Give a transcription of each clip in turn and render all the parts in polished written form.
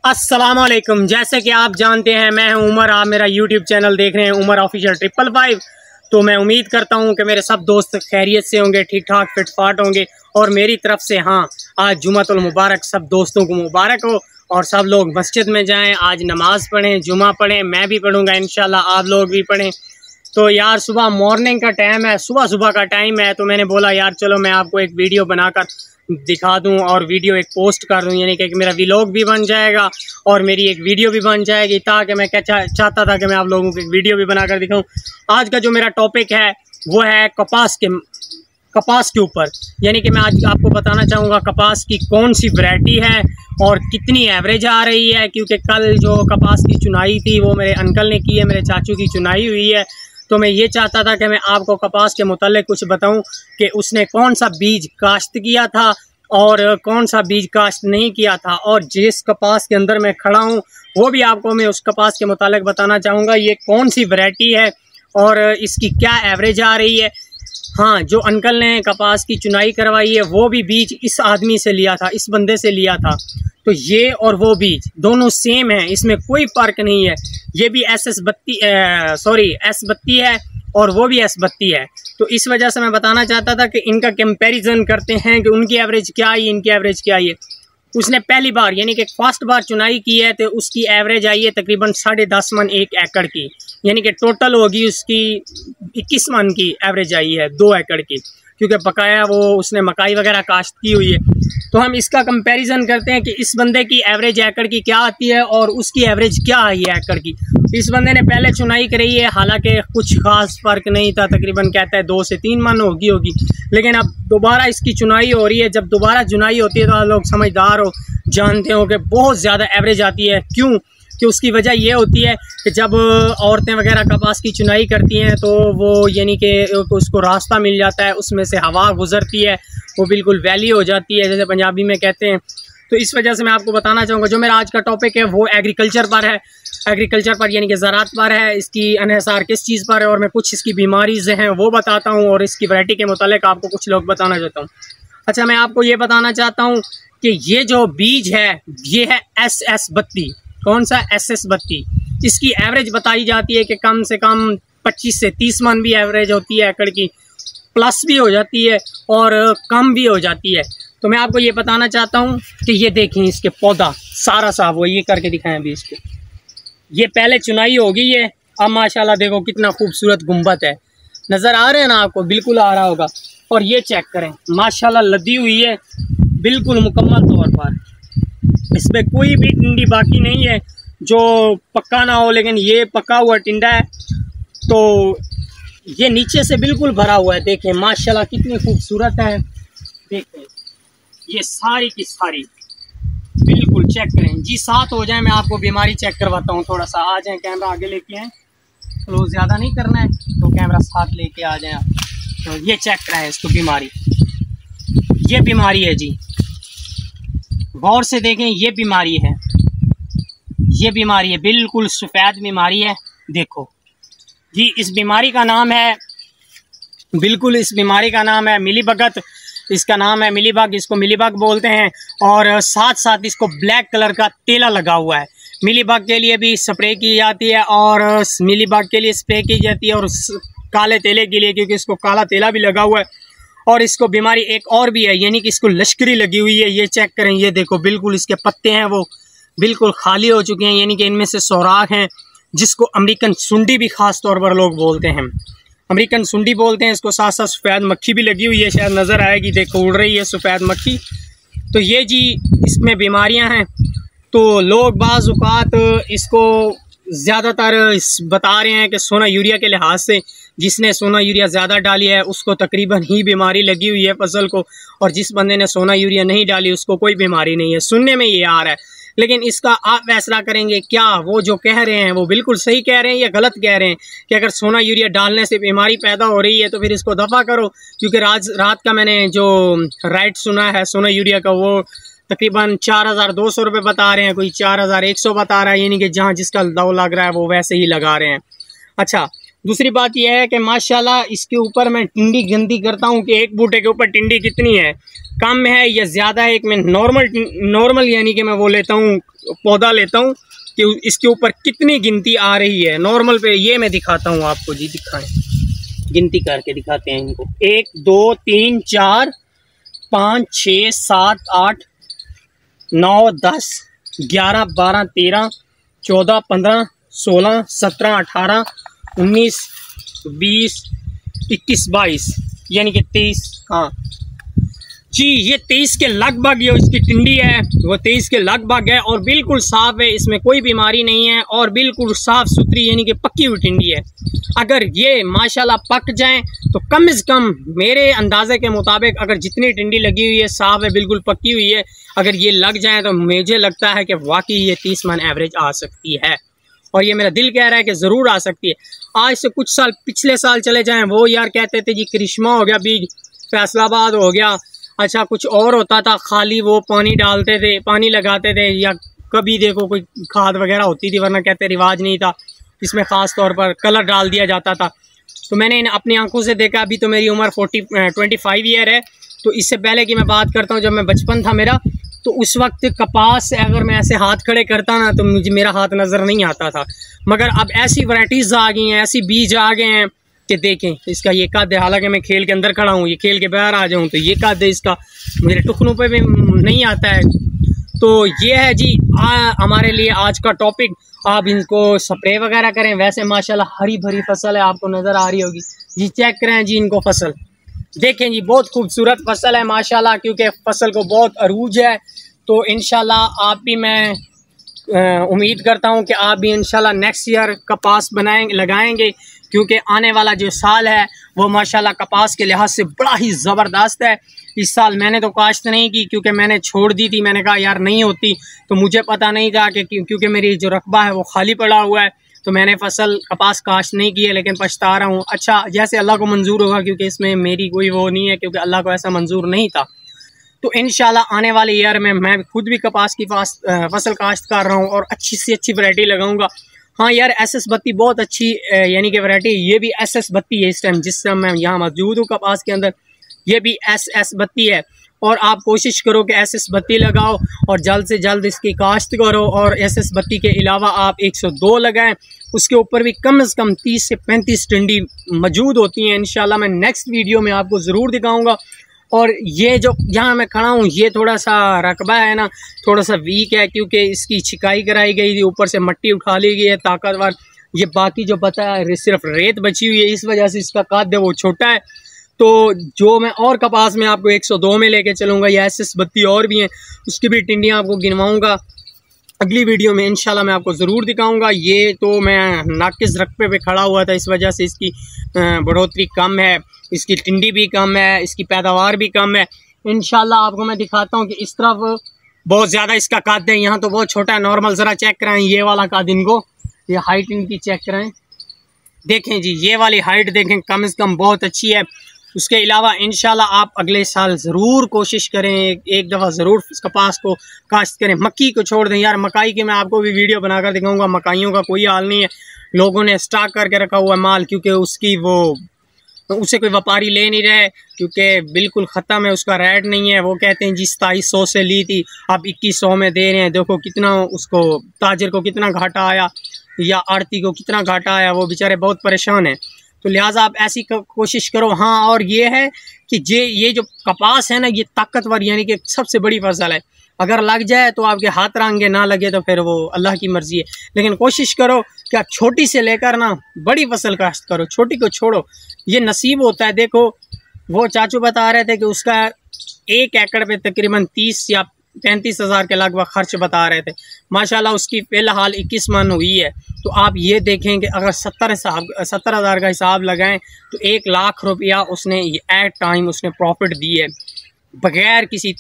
अस्सलाम वालेकुम। जैसे कि आप जानते हैं मैं हूं उमर, आप मेरा यूट्यूब चैनल देख रहे हैं उमर ऑफिशियल 555। तो मैं उम्मीद करता हूं कि मेरे सब दोस्त खैरियत से होंगे, ठीक ठाक फिट फाट होंगे। और मेरी तरफ से हाँ, आज जुमातुल मुबारक सब दोस्तों को मुबारक हो और सब लोग मस्जिद में जाएं, आज नमाज़ पढ़ें, जुमा पढ़ें। मैं भी पढ़ूँगा इंशाल्लाह, आप लोग भी पढ़ें। तो यार सुबह मॉर्निंग का टाइम है, सुबह का टाइम है, तो मैंने बोला यार चलो मैं आपको एक वीडियो बनाकर दिखा दूं और वीडियो एक पोस्ट कर दूं, यानी कि मेरा व्लॉग भी बन जाएगा और मेरी एक वीडियो भी बन जाएगी। ताकि मैं क्या चाहता था कि मैं आप लोगों को एक वीडियो भी बनाकर दिखाऊं। आज का जो मेरा टॉपिक है वो है कपास के ऊपर, यानी कि मैं आज आपको बताना चाहूँगा कपास की कौन सी वैरायटी है और कितनी एवरेज आ रही है। क्योंकि कल जो कपास की चुनाई थी वो मेरे अंकल ने की है, मेरे चाचू की चुनाई हुई है। तो मैं ये चाहता था कि मैं आपको कपास के मुताल्लिक़ कुछ बताऊं कि उसने कौन सा बीज काश्त किया था और कौन सा बीज काश्त नहीं किया था, और जिस कपास के अंदर मैं खड़ा हूं वो भी आपको मैं उस कपास के मुताल्लिक़ बताना चाहूँगा। ये कौन सी वैरायटी है और इसकी क्या एवरेज आ रही है। हाँ, जो अंकल ने कपास की चुनाई करवाई है वो भी बीज इस आदमी से लिया था, इस बंदे से लिया था। तो ये और वो बीज दोनों सेम है, इसमें कोई फ़र्क नहीं है। ये भी एस 32 है और वो भी S32 है। तो इस वजह से मैं बताना चाहता था कि इनका कंपैरिजन करते हैं कि उनकी एवरेज क्या आई, इनकी एवरेज क्या आई है। उसने पहली बार यानी कि फर्स्ट बार चुनाई की है तो उसकी एवरेज आई है तकरीबन 10.5 मन 1 एकड़ की, यानी कि टोटल होगी उसकी 21 मन की एवरेज आई है 2 एकड़ की, क्योंकि बकाया वो उसने मकाई वगैरह काश्त की हुई है। तो हम इसका कंपैरिजन करते हैं कि इस बंदे की एवरेज एकड़ की क्या आती है और उसकी एवरेज क्या आई है एकड़ की। इस बंदे ने पहले चुनाई करी है, हालांकि कुछ खास फ़र्क नहीं था, तकरीबन कहता है 2 से 3 मन होगी। लेकिन अब दोबारा इसकी चुनाई हो रही है। जब दोबारा चुनाई होती है तो आप लोग समझदार हो, जानते हो कि बहुत ज़्यादा एवरेज आती है। क्यों? कि उसकी वजह ये होती है कि जब औरतें वगैरह कपास की चुनाई करती हैं तो वो यानी कि उसको रास्ता मिल जाता है, उसमें से हवा गुजरती है, वो बिल्कुल वैली हो जाती है, जैसे पंजाबी में कहते हैं। तो इस वजह से मैं आपको बताना चाहूँगा, जो मेरा आज का टॉपिक है वो एग्रीकल्चर पर है, एग्रीकल्चर पर यानी कि ज़राअत पर है। इसकी अनहसार किस चीज़ पर है और मैं कुछ इसकी बीमारीज़ हैं वो बताता हूँ और इसकी वैरायटी के मुतालिक आपको कुछ लोग बताना चाहता हूँ। अच्छा, मैं आपको ये बताना चाहता हूँ कि ये जो बीज है ये है SS32। कौन सा? SS32। इसकी एवरेज बताई जाती है कि कम से कम 25 से 30 मन भी एवरेज होती है एकड़ की, प्लस भी हो जाती है और कम भी हो जाती है। तो मैं आपको ये बताना चाहता हूँ कि ये देखें इसके पौधा सारा साफ, वो ये करके दिखाएं अभी इसको। ये पहले चुनाई होगी है, अब माशाल्लाह देखो कितना खूबसूरत गुंबद है, नज़र आ रहे हैं ना आपको? बिल्कुल आ रहा होगा। और ये चेक करें, माशाल्लाह लदी हुई है बिल्कुल मुकम्मल तौर पर, इसमें कोई भी टिंडी बाकी नहीं है जो पक्का ना हो, लेकिन ये पका हुआ टिंडा है। तो ये नीचे से बिल्कुल भरा हुआ है, देखें माशाल्लाह कितनी खूबसूरत है। देखें ये सारी की सारी बिल्कुल चेक करें जी। साथ हो जाए, मैं आपको बीमारी चेक करवाता हूँ। थोड़ा सा आ जाए, कैमरा आगे लेके आए, क्लोज ज़्यादा नहीं करना है तो कैमरा साथ लेके आ जाए आप। तो ये चेक कराएं इसको, बीमारी, ये बीमारी है जी, गौर से देखें, ये बीमारी है, ये बीमारी है, बिल्कुल सफ़ेद बीमारी है। देखो जी, इस बीमारी का नाम है, बिल्कुल इस बीमारी का नाम है मिलीबग। इसका नाम है मिलीबग, इसको मिलीबग बोलते हैं। और साथ साथ इसको ब्लैक कलर का तेला लगा हुआ है। मिलीबग के लिए भी स्प्रे की जाती है और मिलीबग के लिए स्प्रे की जाती है और काले तेले के लिए, क्योंकि इसको काला तेला भी लगा हुआ है। और इसको बीमारी एक और भी है, यानी कि इसको लश्करी लगी हुई है। ये चेक करें, ये देखो बिल्कुल इसके पत्ते हैं वो बिल्कुल खाली हो चुके हैं, यानी कि इनमें से सौराख हैं, जिसको अमेरिकन सुंडी भी ख़ास तौर पर लोग बोलते हैं, अमेरिकन सुंडी बोलते हैं इसको। साथ साथ सफ़ेद मक्खी भी लगी हुई है, शायद नज़र आएगी, देखो उड़ रही है सफ़ेद मक्खी। तो ये जी इसमें बीमारियां हैं। तो लोग बाज़ औक़ात इसको ज़्यादातर बता रहे हैं कि सोना यूरिया के लिहाज से जिसने सोना यूरिया ज़्यादा डाली है उसको तकरीबन ही बीमारी लगी हुई है फसल को, और जिस बंदे ने सोना यूरिया नहीं डाली उसको कोई बीमारी नहीं है। सुनने में ये आ रहा है, लेकिन इसका आप फैसला करेंगे। क्या वो जो कह रहे हैं वो बिल्कुल सही कह रहे हैं या गलत कह रहे हैं कि अगर सोना यूरिया डालने से बीमारी पैदा हो रही है तो फिर इसको दफ़ा करो? क्योंकि रात का मैंने जो राइट सुना है सोना यूरिया का, वो तकरीबन 4200 रुपये बता रहे हैं, कोई 4100 बता रहा है, यानी कि जहाँ जिसका दाव लग रहा है वो वैसे ही लगा रहे हैं। अच्छा, दूसरी बात यह है कि माशाल्लाह इसके ऊपर मैं टिंडी गिनती करता हूँ कि एक बूटे के ऊपर टिंडी कितनी है, कम है या ज़्यादा है। एक मैं नॉर्मल यानी कि मैं वो लेता हूँ पौधा लेता हूँ कि इसके ऊपर कितनी गिनती आ रही है। नॉर्मल पे ये मैं दिखाता हूँ आपको जी, दिखाएं, गिनती करके दिखाते हैं इनको। 1 2 3 4 5 6 7 8 9 10 11 12 13 14 15 16 17 18 19 20 21 22 यानी कि 23। हाँ जी, ये 23 के लगभग ये इसकी टिंडी है, वो 23 के लगभग है और बिल्कुल साफ़ है, इसमें कोई बीमारी नहीं है और बिल्कुल साफ़ सुथरी यानी कि पक्की हुई टिंडी है। अगर ये माशाल्लाह पक जाएं तो कम से कम मेरे अंदाजे के मुताबिक अगर जितनी टिंडी लगी हुई है साफ़ है, बिल्कुल पक्की हुई है, अगर ये लग जाए तो मुझे लगता है कि वाकई ये 30 मन एवरेज आ सकती है। और ये मेरा दिल कह रहा है कि ज़रूर आ सकती है। आज से कुछ साल पिछले साल चले जाएँ, वो यार कहते थे जी करिश्मा हो गया बीज, फैसलाबाद हो गया, अच्छा कुछ और होता था, खाली वो पानी डालते थे, पानी लगाते थे, या कभी देखो कोई खाद वगैरह होती थी, वरना कहते रिवाज नहीं था, इसमें ख़ास तौर पर कलर डाल दिया जाता था। तो मैंने अपनी आंखों से देखा। अभी तो मेरी उम्र 25 ईयर है, तो इससे पहले की मैं बात करता हूँ, जब मैं बचपन था मेरा, तो उस वक्त कपास से अगर मैं ऐसे हाथ खड़े करता ना तो मुझे मेरा हाथ नज़र नहीं आता था। मगर अब ऐसी वैराइटीज़ आ गई हैं, ऐसी बीज आ गए हैं कि देखें इसका ये कद है, हालांकि मैं खेल के अंदर खड़ा हूँ, ये खेल के बाहर आ जाऊँ तो ये कद है इसका, मेरे टुकनों पे भी नहीं आता है। तो ये है जी हमारे लिए आज का टॉपिक। आप इनको स्प्रे वगैरह करें, वैसे माशाल्लाह हरी भरी फसल है, आपको नज़र आ रही होगी जी, चेक करें जी इनको, फसल देखें जी, बहुत खूबसूरत फसल है माशाल्लाह, क्योंकि फसल को बहुत अरूज है। तो इंशाल्लाह आप भी, मैं उम्मीद करता हूँ कि आप भी इंशाल्लाह नेक्स्ट ईयर कपास लगाएंगे, क्योंकि आने वाला जो साल है वो माशाल्लाह कपास के लिहाज से बड़ा ही ज़बरदस्त है। इस साल मैंने तो काश्त नहीं की, क्योंकि मैंने छोड़ दी थी, मैंने कहा यार नहीं होती, तो मुझे पता नहीं था कि क्योंकि मेरी जो रकबा है वो खाली पड़ा हुआ है, तो मैंने फसल कपास काश्त नहीं की है, लेकिन पछता रहा हूँ। अच्छा, जैसे अल्लाह को मंजूर होगा, क्योंकि इसमें मेरी कोई वो नहीं है, क्योंकि अल्लाह को ऐसा मंजूर नहीं था। तो इंशाल्लाह आने वाले ईयर में मैं खुद भी कपास की फसल काश्त कर रहा हूँ और अच्छी से अच्छी वैरायटी लगाऊंगा। हाँ यार, एसएस बत्ती बहुत अच्छी यानी कि वैरायटी, ये भी एसएस बत्ती है इस टाइम जिस समय मैं यहाँ मौजूद हूँ कपास के अंदर, ये भी एसएस बत्ती है। और आप कोशिश करो कि एसएस बत्ती लगाओ और जल्द से जल्द इसकी काश्त करो। और एसएस बत्ती के अलावा आप 102 लगाएं, उसके ऊपर भी कम से कम 30 से 35 टिंडी मौजूद होती हैं। इंशाल्लाह मैं नेक्स्ट वीडियो में आपको ज़रूर दिखाऊंगा। और ये जो यहाँ मैं खड़ा हूँ, ये थोड़ा सा रकबा है ना, थोड़ा सा वीक है, क्योंकि इसकी छिकाई कराई गई थी, ऊपर से मिट्टी उठा ली गई है ताकतवर। ये बाकी जो पता है सिर्फ रेत बची हुई है, इस वजह से इसका कद है वो छोटा है। तो जो मैं और कपास में आपको 102 में लेके चलूँगा, या एसएस बत्ती और भी हैं, उसकी भी टिंडियाँ आपको गिनवाऊँगा अगली वीडियो में इंशाल्लाह, मैं आपको ज़रूर दिखाऊंगा। ये तो मैं नाकिस रकबे पे खड़ा हुआ था, इस वजह से इसकी बढ़ोतरी कम है, इसकी टिंडी भी कम है, इसकी पैदावार भी कम है। इंशाल्लाह आपको मैं दिखाता हूँ कि इस तरफ बहुत ज़्यादा इसका कद है, यहाँ तो बहुत छोटा है नॉर्मल। ज़रा चेक कराएं ये वाला कद इनको, ये हाइट इनकी चेक कराएं, देखें जी ये वाली हाइट देखें, कम से कम बहुत अच्छी है। उसके अलावा इंशाल्लाह आप अगले साल ज़रूर कोशिश करें, एक दफ़ा ज़रूर कपास को काश्त करें। मक्की को छोड़ दें यार, मकाई की मैं आपको भी वीडियो बनाकर दिखाऊंगा। मकाइयों का कोई हाल नहीं है, लोगों ने स्टॉक करके रखा हुआ है माल, क्योंकि उसकी वो उसे कोई व्यापारी ले नहीं रहे, क्योंकि बिल्कुल ख़त्म है, उसका रेट नहीं है। वो कहते हैं जी 2700 से ली थी, अब 2100 में दे रहे हैं। देखो कितना उसको ताजिर को कितना घाटा आया, या आड़ती को कितना घाटा आया, वो बेचारे बहुत परेशान हैं। तो लिहाजा आप ऐसी कोशिश करो। हाँ, और ये है कि ये जो कपास है ना, ये ताकतवर यानी कि सबसे बड़ी फसल है। अगर लग जाए तो आपके हाथ रंगे, ना लगे तो फिर वो अल्लाह की मर्ज़ी है। लेकिन कोशिश करो कि आप छोटी से लेकर ना बड़ी फसल काश्त करो, छोटी को छोड़ो, ये नसीब होता है। देखो वो चाचू बता रहे थे कि उसका 1 एकड़ पे तकरीबन 30 या 35 हज़ार के लगभग खर्च बता रहे थे। माशाल्लाह उसकी फ़िलहाल 21 मन हुई है। तो आप ये देखें कि अगर 70 हज़ार का हिसाब लगाएं तो 1 लाख रुपया उसने एट टाइम उसने प्रॉफिट दी है, बग़ैर किसी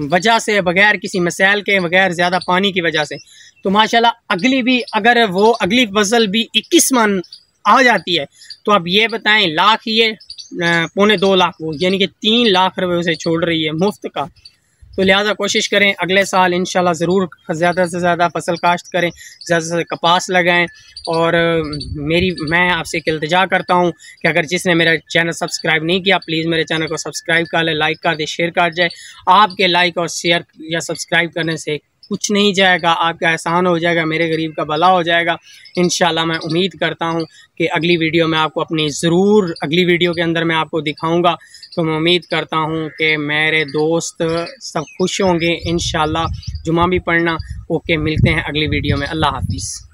वजह से, बग़ैर किसी मसाइल के, बग़ैर ज़्यादा पानी की वजह से। तो माशाल्लाह अगली भी, अगर वो अगली फसल भी 21 मन आ जाती है तो आप ये बताएं, लाख ये 2.25 लाख वो यानी कि 3 लाख रुपये उसे छोड़ रही है मुफ्त का। तो लिहाजा कोशिश करें अगले साल इंशाल्लाह ज़रूर ज़्यादा से ज़्यादा फसल काश्त करें, ज़्यादा से ज़्यादा कपास लगाएं। और मैं आपसे एक इल्तिजा करता हूं कि अगर जिसने मेरा चैनल सब्सक्राइब नहीं किया, प्लीज़ मेरे चैनल को सब्सक्राइब कर ले, लाइक कर दे, शेयर कर जाए। आपके लाइक और शेयर या सब्सक्राइब करने से कुछ नहीं जाएगा, आपका एहसान हो जाएगा, मेरे गरीब का भला हो जाएगा। इंशाल्लाह मैं उम्मीद करता हूँ कि अगली वीडियो में आपको अपनी ज़रूर अगली वीडियो के अंदर मैं आपको दिखाऊँगा। तो मैं उम्मीद करता हूँ कि मेरे दोस्त सब खुश होंगे इंशाल्लाह। जुमा भी पढ़ना। ओके, मिलते हैं अगली वीडियो में। अल्लाह हाफिज़।